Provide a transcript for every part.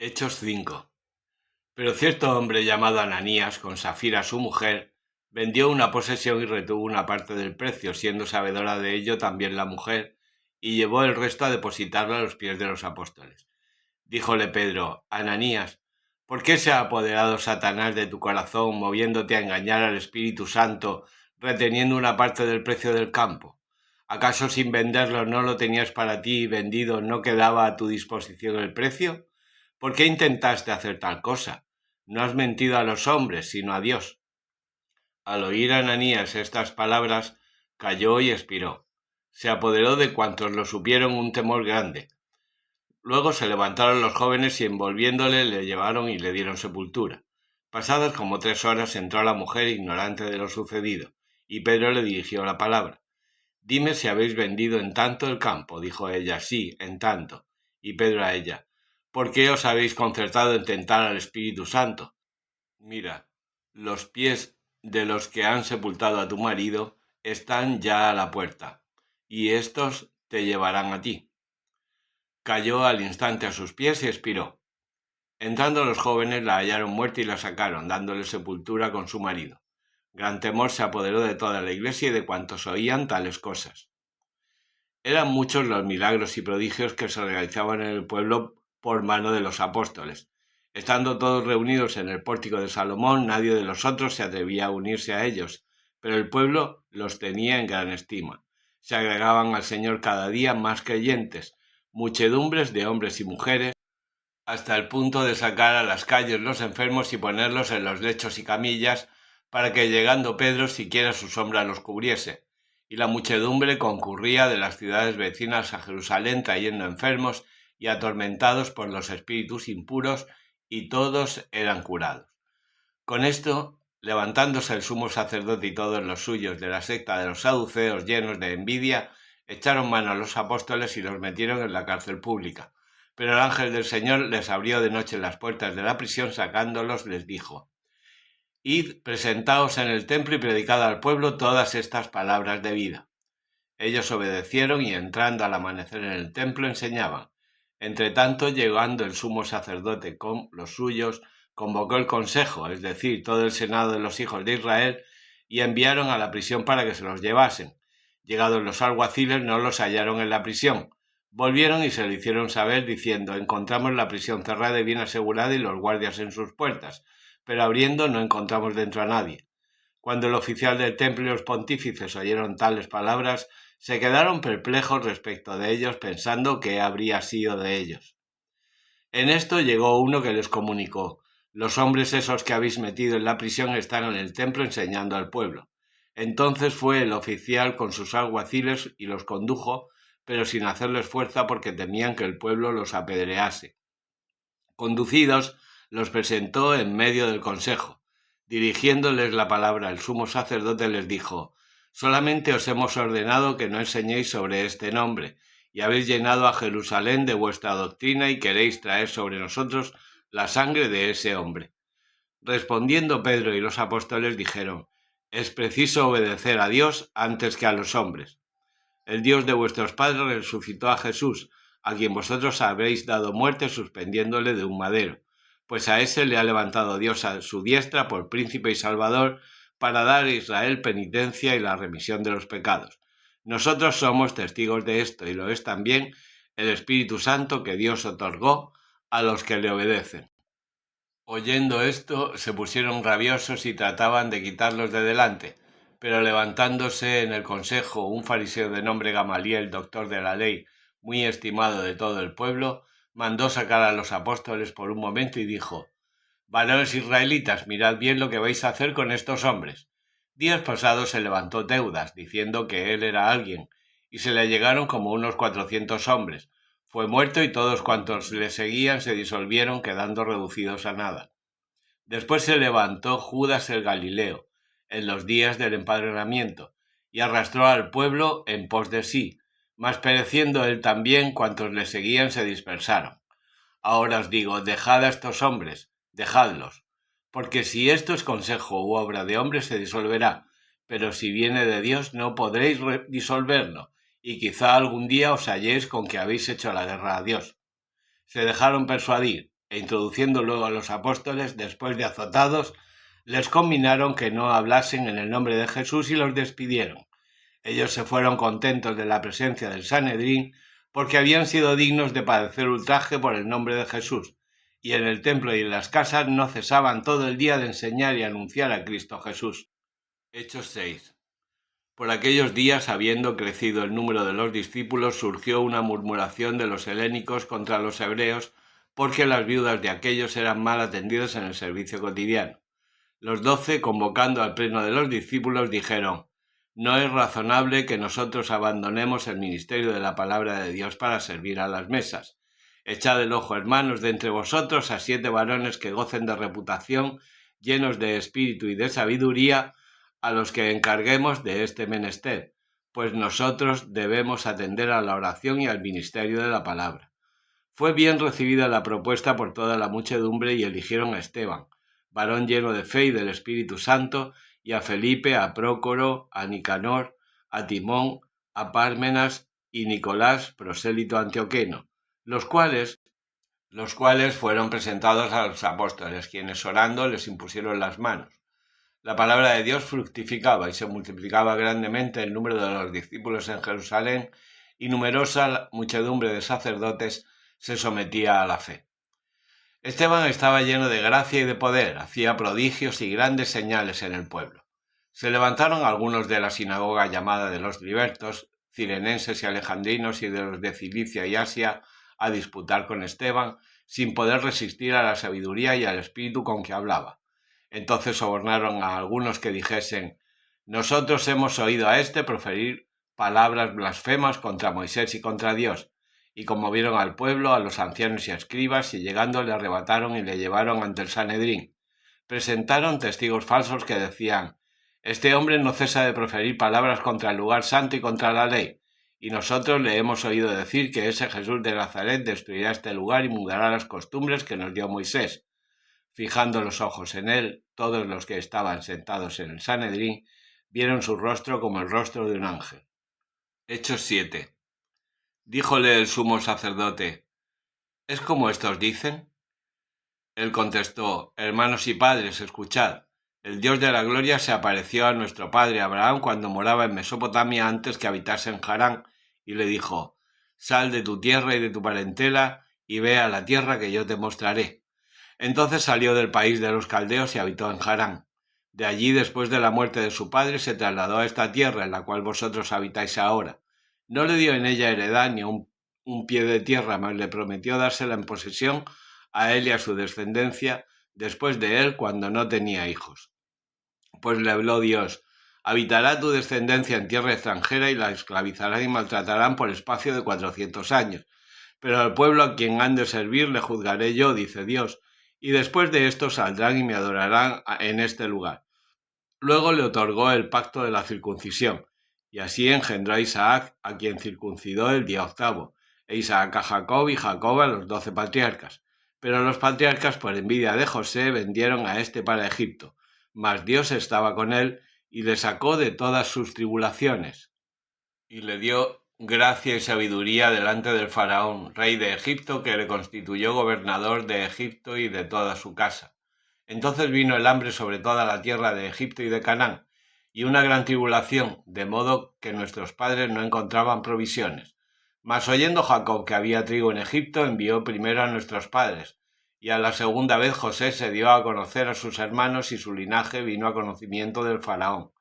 Hechos 5. Pero cierto hombre llamado Ananías, con Safira su mujer, vendió una posesión y retuvo una parte del precio, siendo sabedora de ello también la mujer, y llevó el resto a depositarlo a los pies de los apóstoles. Díjole Pedro: Ananías, ¿por qué se ha apoderado Satanás de tu corazón, moviéndote a engañar al Espíritu Santo, reteniendo una parte del precio del campo? ¿Acaso sin venderlo no lo tenías para ti y vendido no quedaba a tu disposición el precio? ¿Por qué intentaste hacer tal cosa? No has mentido a los hombres, sino a Dios. Al oír Ananías estas palabras, cayó y expiró. Se apoderó de cuantos lo supieron un temor grande. Luego se levantaron los jóvenes y envolviéndole le llevaron y le dieron sepultura. Pasadas como 3 horas entró la mujer ignorante de lo sucedido, y Pedro le dirigió la palabra. Dime si habéis vendido en tanto el campo. Dijo ella: sí, en tanto. Y Pedro a ella: ¿por qué os habéis concertado en tentar al Espíritu Santo? Mira, los pies de los que han sepultado a tu marido están ya a la puerta, y éstos te llevarán a ti. Cayó al instante a sus pies y expiró. Entrando los jóvenes la hallaron muerta y la sacaron, dándole sepultura con su marido. Gran temor se apoderó de toda la iglesia y de cuantos oían tales cosas. Eran muchos los milagros y prodigios que se realizaban en el pueblo por mano de los apóstoles. Estando todos reunidos en el pórtico de Salomón, nadie de los otros se atrevía a unirse a ellos, pero el pueblo los tenía en gran estima. Se agregaban al Señor cada día más creyentes, muchedumbres de hombres y mujeres, hasta el punto de sacar a las calles los enfermos y ponerlos en los lechos y camillas, para que llegando Pedro siquiera su sombra los cubriese. Y la muchedumbre concurría de las ciudades vecinas a Jerusalén trayendo enfermos y atormentados por los espíritus impuros, y todos eran curados. Con esto, levantándose el sumo sacerdote y todos los suyos de la secta de los saduceos, llenos de envidia, echaron mano a los apóstoles y los metieron en la cárcel pública. Pero el ángel del Señor les abrió de noche las puertas de la prisión, sacándolos les dijo: Id, presentaos en el templo y predicad al pueblo todas estas palabras de vida. Ellos obedecieron y entrando al amanecer en el templo enseñaban. Entretanto, llegando el sumo sacerdote con los suyos, convocó el consejo, es decir, todo el senado de los hijos de Israel, y enviaron a la prisión para que se los llevasen. Llegados los alguaciles no los hallaron en la prisión. Volvieron y se lo hicieron saber diciendo: encontramos la prisión cerrada y bien asegurada y los guardias en sus puertas, pero abriendo no encontramos dentro a nadie. Cuando el oficial del templo y los pontífices oyeron tales palabras, se quedaron perplejos respecto de ellos, pensando qué habría sido de ellos. En esto llegó uno que les comunicó: los hombres esos que habéis metido en la prisión están en el templo enseñando al pueblo. Entonces fue el oficial con sus alguaciles y los condujo, pero sin hacerles fuerza porque temían que el pueblo los apedrease. Conducidos, los presentó en medio del consejo. Dirigiéndoles la palabra el sumo sacerdote les dijo: solamente os hemos ordenado que no enseñéis sobre este nombre, y habéis llenado a Jerusalén de vuestra doctrina y queréis traer sobre nosotros la sangre de ese hombre. Respondiendo Pedro y los apóstoles dijeron: es preciso obedecer a Dios antes que a los hombres. El Dios de vuestros padres resucitó a Jesús, a quien vosotros habéis dado muerte suspendiéndole de un madero, pues a ese le ha levantado Dios a su diestra por príncipe y salvador, para dar a Israel penitencia y la remisión de los pecados. Nosotros somos testigos de esto, y lo es también el Espíritu Santo que Dios otorgó a los que le obedecen. Oyendo esto, se pusieron rabiosos y trataban de quitarlos de delante. Pero levantándose en el consejo un fariseo de nombre Gamaliel, doctor de la ley, muy estimado de todo el pueblo, mandó sacar a los apóstoles por un momento y dijo: varones israelitas, mirad bien lo que vais a hacer con estos hombres. Días pasados se levantó Teudas, diciendo que él era alguien, y se le llegaron como unos 400 hombres. Fue muerto y todos cuantos le seguían se disolvieron, quedando reducidos a nada. Después se levantó Judas el Galileo, en los días del empadronamiento, y arrastró al pueblo en pos de sí, mas pereciendo él también, cuantos le seguían se dispersaron. Ahora os digo: dejad a estos hombres, dejadlos, porque si esto es consejo u obra de hombre se disolverá, pero si viene de Dios no podréis disolverlo, y quizá algún día os halléis con que habéis hecho la guerra a Dios. Se dejaron persuadir, e introduciendo luego a los apóstoles, después de azotados, les conminaron que no hablasen en el nombre de Jesús y los despidieron. Ellos se fueron contentos de la presencia del Sanedrín, porque habían sido dignos de padecer ultraje por el nombre de Jesús, y en el templo y en las casas no cesaban todo el día de enseñar y anunciar a Cristo Jesús. Hechos 6. Por aquellos días, habiendo crecido el número de los discípulos, surgió una murmuración de los helénicos contra los hebreos, porque las viudas de aquellos eran mal atendidas en el servicio cotidiano. Los 12, convocando al pleno de los discípulos, dijeron: no es razonable que nosotros abandonemos el ministerio de la palabra de Dios para servir a las mesas. Echad el ojo, hermanos, de entre vosotros a 7 varones que gocen de reputación, llenos de espíritu y de sabiduría, a los que encarguemos de este menester, pues nosotros debemos atender a la oración y al ministerio de la palabra. Fue bien recibida la propuesta por toda la muchedumbre y eligieron a Esteban, varón lleno de fe y del Espíritu Santo, y a Felipe, a Prócoro, a Nicanor, a Timón, a Pármenas y Nicolás, prosélito antioqueno, los cuales fueron presentados a los apóstoles, quienes orando les impusieron las manos. La palabra de Dios fructificaba y se multiplicaba grandemente el número de los discípulos en Jerusalén, y numerosa muchedumbre de sacerdotes se sometía a la fe. Esteban estaba lleno de gracia y de poder, hacía prodigios y grandes señales en el pueblo. Se levantaron algunos de la sinagoga llamada de los libertos, cirenenses y alejandrinos y de los de Cilicia y Asia, a disputar con Esteban, sin poder resistir a la sabiduría y al espíritu con que hablaba. Entonces sobornaron a algunos que dijesen: nosotros hemos oído a éste proferir palabras blasfemas contra Moisés y contra Dios. Y conmovieron al pueblo, a los ancianos y a escribas, y llegando le arrebataron y le llevaron ante el Sanedrín. Presentaron testigos falsos que decían: este hombre no cesa de proferir palabras contra el lugar santo y contra la ley, y nosotros le hemos oído decir que ese Jesús de Nazaret destruirá este lugar y mudará las costumbres que nos dio Moisés. Fijando los ojos en él, todos los que estaban sentados en el Sanedrín vieron su rostro como el rostro de un ángel. Hechos 7. Díjole el sumo sacerdote: ¿es como estos dicen? Él contestó: hermanos y padres, escuchad. El Dios de la gloria se apareció a nuestro padre Abraham cuando moraba en Mesopotamia antes que habitase en Harán, y le dijo: sal de tu tierra y de tu parentela y ve a la tierra que yo te mostraré. Entonces salió del país de los caldeos y habitó en Harán. De allí, después de la muerte de su padre, se trasladó a esta tierra en la cual vosotros habitáis ahora. No le dio en ella heredad ni un pie de tierra, mas le prometió dársela en posesión a él y a su descendencia después de él, cuando no tenía hijos. Pues le habló Dios: habitará tu descendencia en tierra extranjera y la esclavizarán y maltratarán por espacio de 400 años. Pero al pueblo a quien han de servir le juzgaré yo, dice Dios, y después de esto saldrán y me adorarán en este lugar. Luego le otorgó el pacto de la circuncisión, y así engendró a Isaac, a quien circuncidó el día 8, e Isaac a Jacob y Jacob a los 12 patriarcas. Pero los patriarcas, por envidia de José, vendieron a éste para Egipto, mas Dios estaba con él y le sacó de todas sus tribulaciones, y le dio gracia y sabiduría delante del faraón, rey de Egipto, que le constituyó gobernador de Egipto y de toda su casa. Entonces vino el hambre sobre toda la tierra de Egipto y de Canaán, y una gran tribulación, de modo que nuestros padres no encontraban provisiones. Mas oyendo Jacob que había trigo en Egipto, envió primero a nuestros padres, y a la segunda vez José se dio a conocer a sus hermanos y su linaje vino a conocimiento del faraón.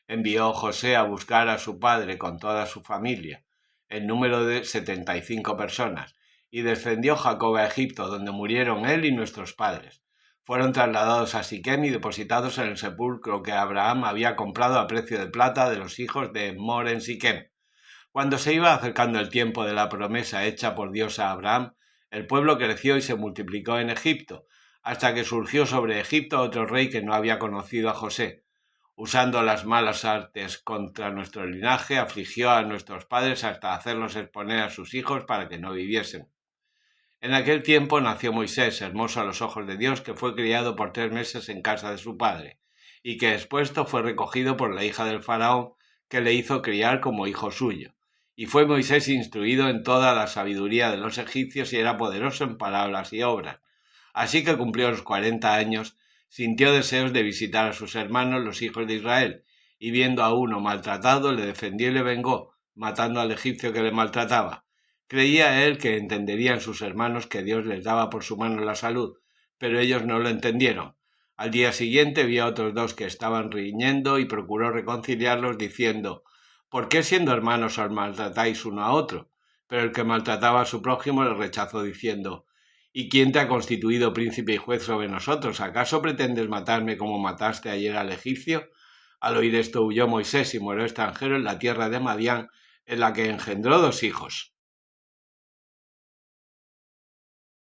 Envió José a buscar a su padre con toda su familia, en número de 75 personas, y descendió Jacob a Egipto, donde murieron él y nuestros padres. Fueron trasladados a Siquem y depositados en el sepulcro que Abraham había comprado a precio de plata de los hijos de Mor en Siquem. Cuando se iba acercando el tiempo de la promesa hecha por Dios a Abraham, el pueblo creció y se multiplicó en Egipto, hasta que surgió sobre Egipto otro rey que no había conocido a José. Usando las malas artes contra nuestro linaje, afligió a nuestros padres hasta hacerlos exponer a sus hijos para que no viviesen. En aquel tiempo nació Moisés, hermoso a los ojos de Dios, que fue criado por 3 meses en casa de su padre, y que expuesto fue recogido por la hija del faraón, que le hizo criar como hijo suyo. Y fue Moisés instruido en toda la sabiduría de los egipcios y era poderoso en palabras y obras. Así que cumplió los 40 años, sintió deseos de visitar a sus hermanos, los hijos de Israel, y viendo a uno maltratado, le defendió y le vengó, matando al egipcio que le maltrataba. Creía él que entenderían sus hermanos que Dios les daba por su mano la salud, pero ellos no lo entendieron. Al día siguiente vio a otros dos que estaban riñendo y procuró reconciliarlos diciendo: ¿Por qué siendo hermanos os maltratáis uno a otro? Pero el que maltrataba a su prójimo le rechazó diciendo: ¿Y quién te ha constituido príncipe y juez sobre nosotros? ¿Acaso pretendes matarme como mataste ayer al egipcio? Al oír esto huyó Moisés y murió extranjero en la tierra de Madián, en la que engendró 2 hijos.